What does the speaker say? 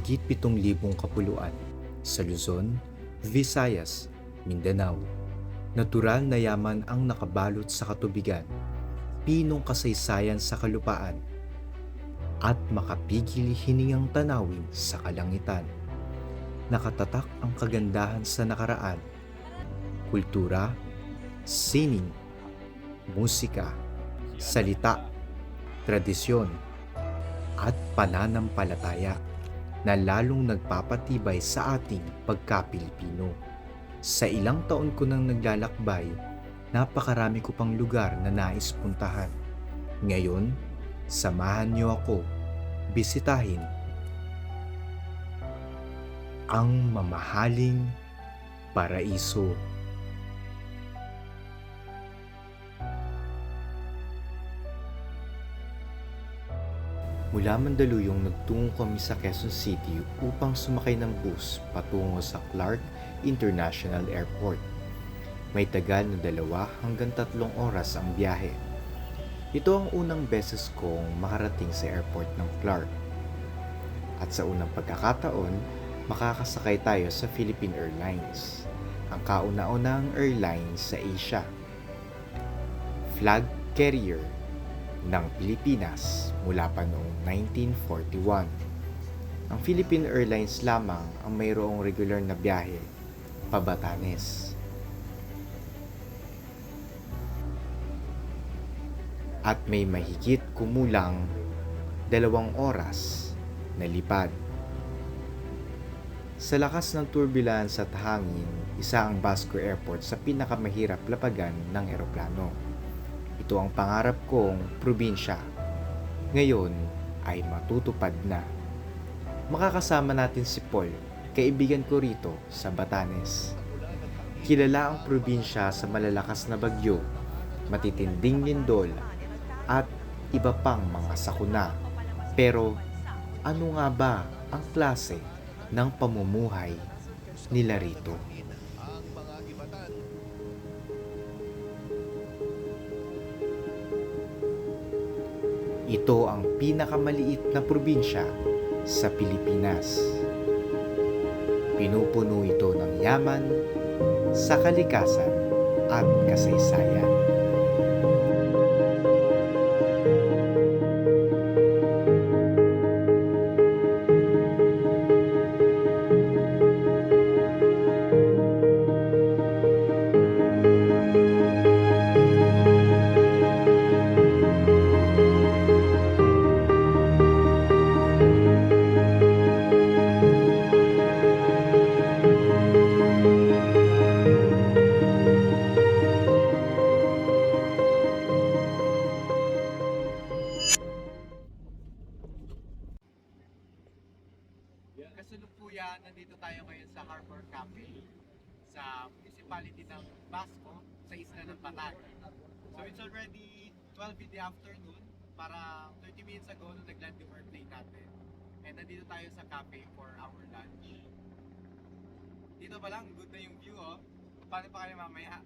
mahigit 7,000 kapuluan sa Luzon, Visayas, Mindanao. Natural na yaman ang nakabalot sa katubigan, pinong kasaysayan sa kalupaan, at makapigil hiningang tanawin sa kalangitan. Nakatatak ang kagandahan sa nakaraan, kultura, sining, musika, salita, tradisyon, at pananampalataya na lalong nagpapatibay sa ating pagka-Pilipino. Sa ilang taon ko nang naglalakbay, napakarami ko pang lugar na nais puntahan. Ngayon, samahan niyo ako bisitahin ang mamahaling paraiso. Mula Mandaluyong nagtungo kami sa Quezon City upang sumakay ng bus patungo sa Clark International Airport. May tagal na 2 hanggang 3 oras ang biyahe. Ito ang unang beses kong makarating sa airport ng Clark. At sa unang pagkakataon, makakasakay tayo sa Philippine Airlines, ang kauna-unahang airline sa Asia. Flag carrier ng Pilipinas mula pa noong 1941. Ang Philippine Airlines lamang ang mayroong regular na biyahe pa Batanes. At may mahigit kumulang 2 oras na lipad. Sa lakas ng turbulence at hangin, isa ang Basco Airport sa pinakamahirap lapagan ng eroplano. Ito ang pangarap kong probinsya. Ngayon ay matutupad na. Makakasama natin si Paul, kaibigan ko rito sa Batanes. Kilala ang probinsya sa malalakas na bagyo, matitinding lindol, at iba pang mga sakuna. Pero ano nga ba ang klase ng pamumuhay nila rito? Ito ang pinakamaliit na probinsya sa Pilipinas. Pinupuno ito ng yaman, sa kalikasan at kasaysayan. Kasalukuyan, nandito tayo ngayon sa Harbor Cafe sa municipality ng Basco sa isla ng Batan. So it's already 12 in the afternoon, para 30 minutes ago nung nag-land yung airplane natin. And nandito tayo sa cafe for our lunch. Dito pa lang, good na yung view oh. Paano pa kayo mamaya?